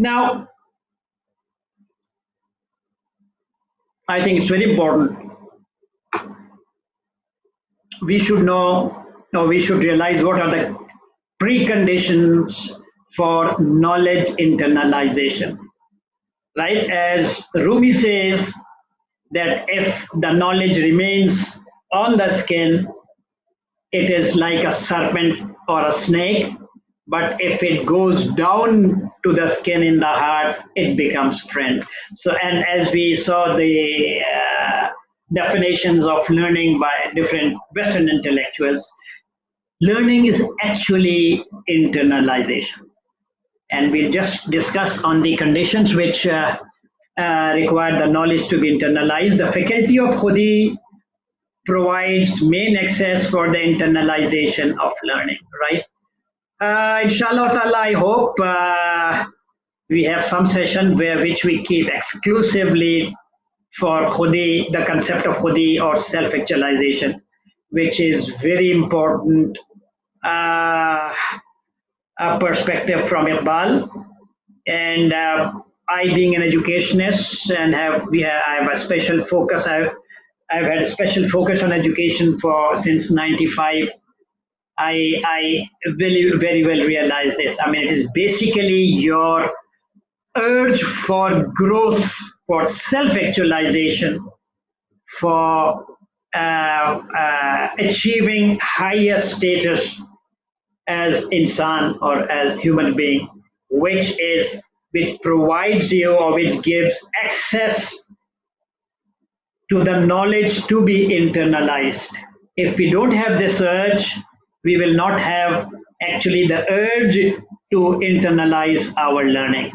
Now, I think it's very important. We should know, or we should realize what are the preconditions for knowledge internalization, right? As Rumi says, that if the knowledge remains on the skin, it is like a serpent or a snake. But if it goes down to the skin in the heart, it becomes friend. So, and as we saw the definitions of learning by different Western intellectuals, learning is actually internalization. And we'll just discuss on the conditions which require the knowledge to be internalized. The faculty of Khudi provides main access for the internalization of learning, right? Inshallah ta'ala, I hope we have some session where which we keep exclusively for Khudi, the concept of Khudi or self-actualization, which is very important perspective from Iqbal. And I, being an educationist, and I have a special focus. I've had a special focus on education for since '95. I very well realize this. I mean, it is basically your urge for growth, for self-actualization, for achieving higher status as insan or as human being, which provides you or which gives access to the knowledge to be internalized. If we don't have this urge, we will not have actually the urge to internalize our learning,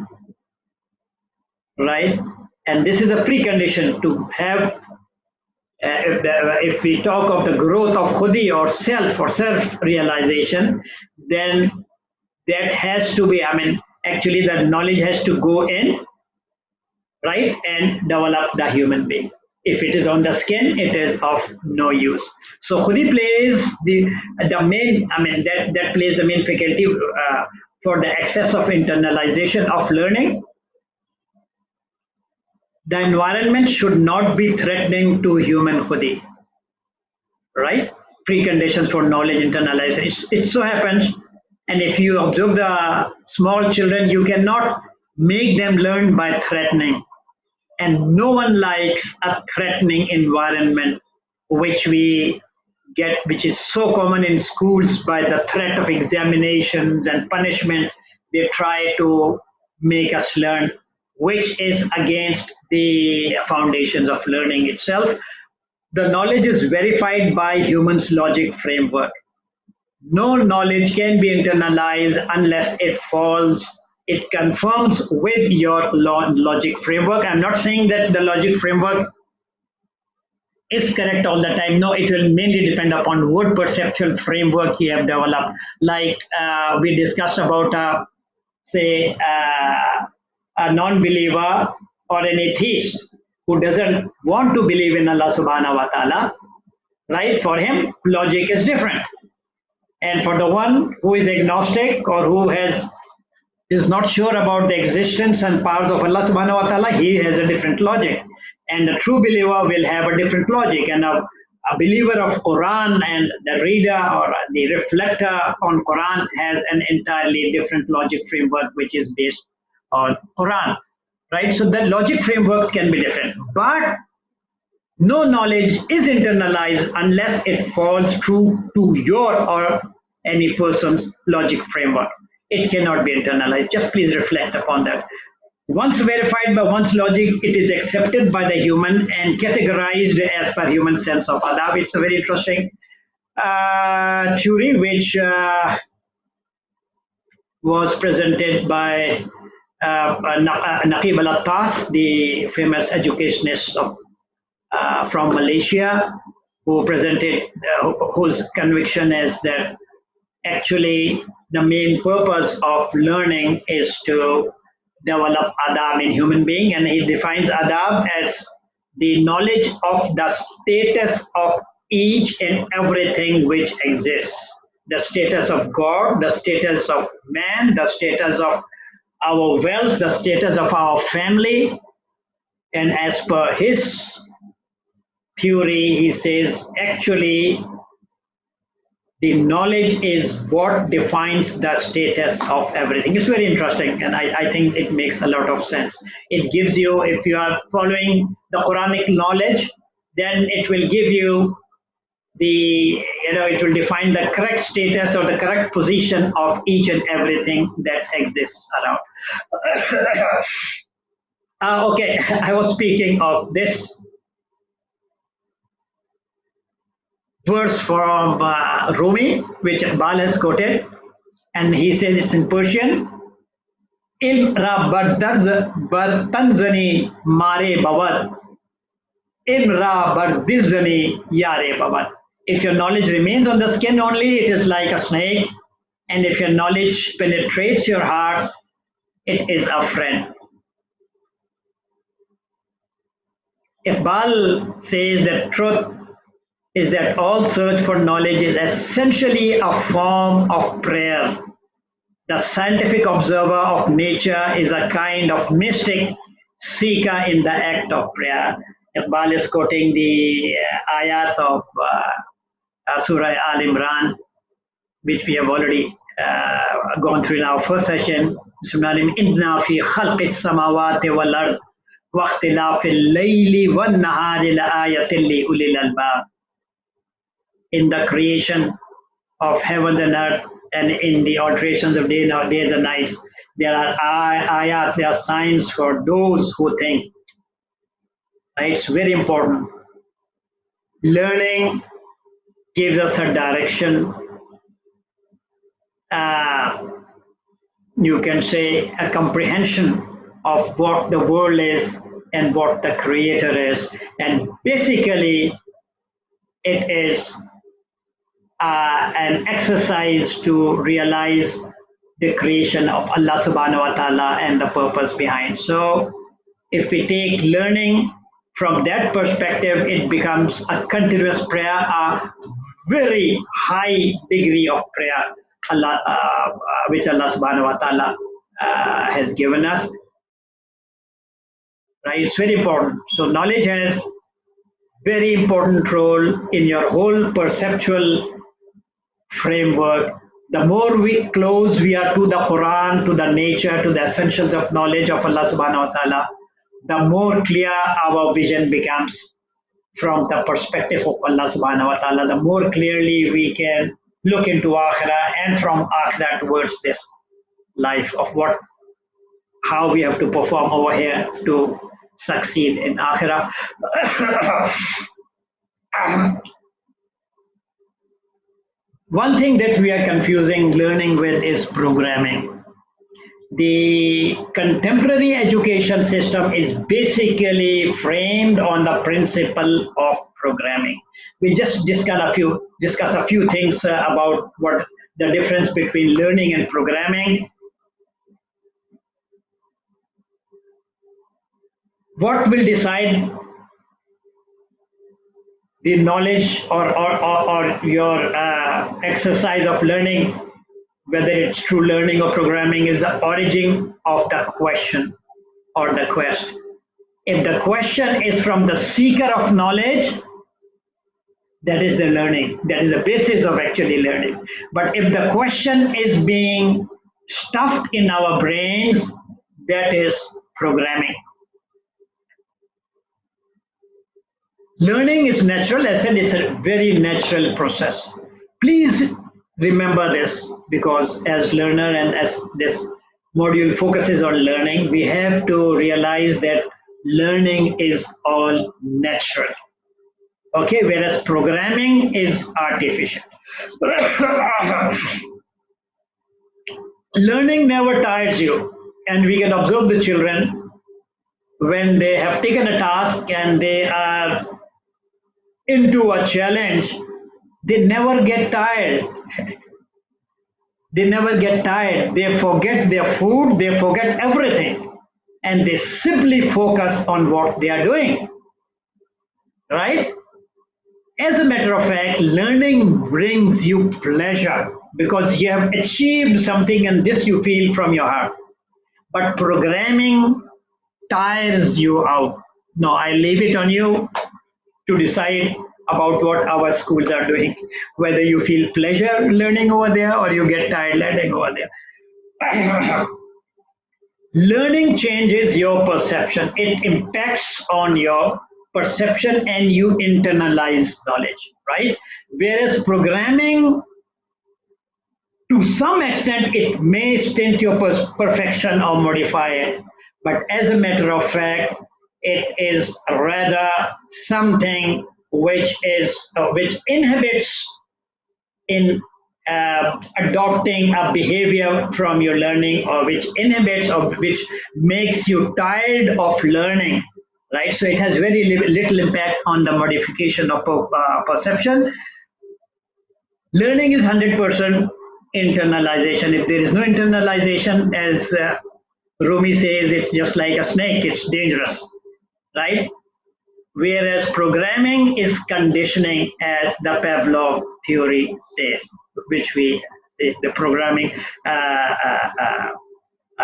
right? And this is a precondition to have, if we talk of the growth of Khudi or self-realization, then that has to be, I mean, actually the knowledge has to go in, right, and develop the human being. If it is on the skin, it is of no use. So Khudi plays the main, I mean, that plays the main faculty for the access of internalization of learning. The environment should not be threatening to human Khudi, right? Preconditions for knowledge internalization. It so happens, and if you observe the small children, you cannot make them learn by threatening. And no one likes a threatening environment, which we get, which is so common in schools by the threat of examinations and punishment. They try to make us learn, which is against the foundations of learning itself. The knowledge is verified by humans' logic framework. No knowledge can be internalized unless it conforms with your logic framework. I'm not saying that the logic framework is correct all the time. No, it will mainly depend upon what perceptual framework you have developed. Like we discussed about, say, a non-believer or an atheist who doesn't want to believe in Allah subhanahu wa ta'ala, right? For him, logic is different. And for the one who is agnostic or who is not sure about the existence and powers of Allah subhanahu wa ta'ala, he has a different logic. And the true believer will have a different logic. And a believer of Quran and the reader or the reflector on Quran has an entirely different logic framework, which is based on Quran, right? So the logic frameworks can be different. But no knowledge is internalized unless it falls true to your or any person's logic framework. It cannot be internalized. Just please reflect upon that. Once verified by one's logic, it is accepted by the human and categorized as per human sense of adab. It's a very interesting theory which was presented by Naqib al-Attas, the famous educationist from Malaysia, who presented, whose conviction is that actually the main purpose of learning is to develop adab in human being, and he defines adab as the knowledge of the status of each and everything which exists. The status of God, the status of man, the status of our wealth, the status of our family, and as per his theory, he says actually the knowledge is what defines the status of everything. It's very interesting, and I think it makes a lot of sense. It gives you, if you are following the Quranic knowledge, then it will give you the, it will define the correct status or the correct position of each and everything that exists around. Okay, I was speaking of this verse from Rumi, which Iqbal has quoted, and he says it's in Persian. Il ra bartanzani mare bawad, il ra bardilzani yare bawad. If your knowledge remains on the skin only, it is like a snake, and if your knowledge penetrates your heart, it is a friend. Iqbal says that truth is that all search for knowledge is essentially a form of prayer. The scientific observer of nature is a kind of mystic seeker in the act of prayer. Iqbal is quoting the ayat of Surah Al Imran, which we have already gone through in our first session. Inna fi khalqis samawati wal ard wa ikhtilafil layli wan nahari la ayatin li ulil albab. In the creation of heavens and earth and in the alterations of days and nights, there are ayat, there are signs for those who think. Right? It's very important. Learning gives us a direction. You can say a comprehension of what the world is and what the creator is. And basically, it is an exercise to realize the creation of Allah subhanahu wa ta'ala and the purpose behind. So if we take learning from that perspective, it becomes a continuous prayer, a very high degree of prayer, which Allah subhanahu wa ta'ala has given us. Right? It's very important. So knowledge has very important role in your whole perceptual framework. The more close we are to the Quran, to the nature, to the essentials of knowledge of Allah subhanahu wa ta'ala, the more clear our vision becomes from the perspective of Allah subhanahu wa ta'ala, the more clearly we can look into Akhirah and from Akhirah towards this life of how we have to perform over here to succeed in Akhirah. One thing that we are confusing learning with is programming. The contemporary education system is basically framed on the principle of programming. We'll just discuss a few things about what the difference between learning and programming. What will decide the knowledge or your exercise of learning, whether it's true learning or programming, is the origin of the question or the quest. If the question is from the seeker of knowledge, that is the learning. That is the basis of actually learning. But if the question is being stuffed in our brains, that is programming. Learning is natural. As I said, it's a very natural process. Please remember this, because as learner and as this module focuses on learning, we have to realize that learning is all natural. Okay, whereas programming is artificial. Learning never tires you, and we can observe the children when they have taken a task and they are into a challenge, they never get tired. They never get tired. They forget their food, they forget everything, and they simply focus on what they are doing. Right? As a matter of fact, learning brings you pleasure because you have achieved something, and this you feel from your heart. but programming tires you out. No, I leave it on you to decide about what our schools are doing, whether you feel pleasure learning over there or you get tired learning over there. Learning changes your perception. It impacts on your perception and you internalize knowledge, right? Whereas programming, to some extent, it may stint your perfection or modify it. But as a matter of fact, it is rather something which inhibits in adopting a behavior from your learning, or which inhibits or which makes you tired of learning, right? So it has very little impact on the modification of perception. Learning is 100% internalization. If there is no internalization, as Rumi says, it's just like a snake, it's dangerous, right? Whereas programming is conditioning, as the Pavlov theory says, which we say the programming,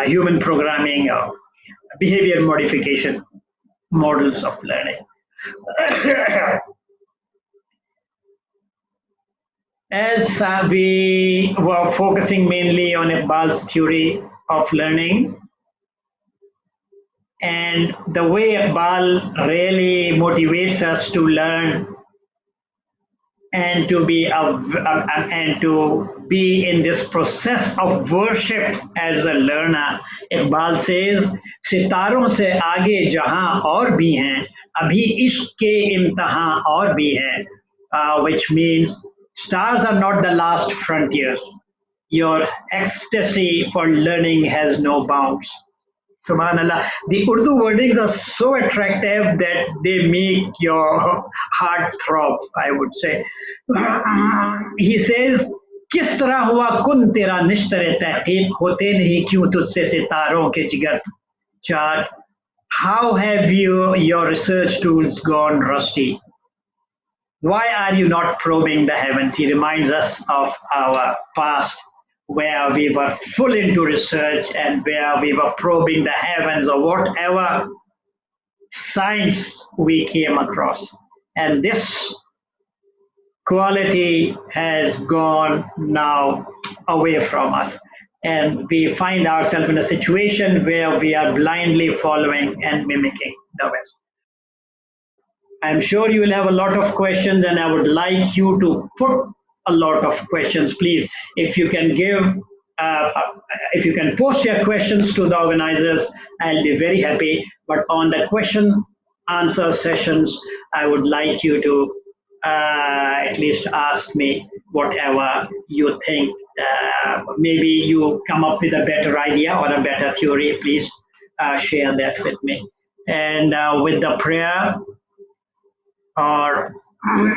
human programming, or behavior modification models of learning. As we were focusing mainly on Iqbal's theory of learning, and the way Iqbal really motivates us to learn and to be in this process of worship as a learner. Iqbal says, सितारों से आगे जहां और भी हैं, अभी इश्क के इम्तहान और भी हैं, which means stars are not the last frontier. Your ecstasy for learning has no bounds. Subhanallah. The Urdu wordings are so attractive that they make your heart throb, I would say. He says, किस तरह हुआ कुन तेरा निश्तर तहकीक होते नहीं क्यों तुझसे सितारों के जिगर चार. How have your research tools gone rusty? Why are you not probing the heavens? He reminds us of our past, where we were full into research and where we were probing the heavens or whatever science we came across. And this quality has gone now away from us. And we find ourselves in a situation where we are blindly following and mimicking the West. I'm sure you will have a lot of questions, and I would like you to put a lot of questions, please. If you can if you can post your questions to the organizers, I'll be very happy. But on the question answer sessions, I would like you to at least ask me whatever you think. Maybe you come up with a better idea or a better theory. Please share that with me. And with the prayer, or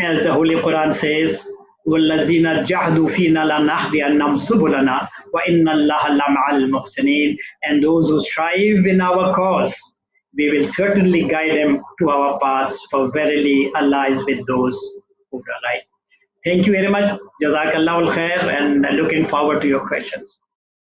as the Holy Quran says, وَالَّذِينَ جَهْدُوا فِينَا لَنَهْدِيَنَّهُمْ سُبُلَنَا وَإِنَّ اللَّهَ لَمَعَ الْمُحْسِنِينَ. And those who strive in our cause, we will certainly guide them to our paths, for verily Allah is with those who are right. Thank you very much. Jazakallah al khair, and looking forward to your questions.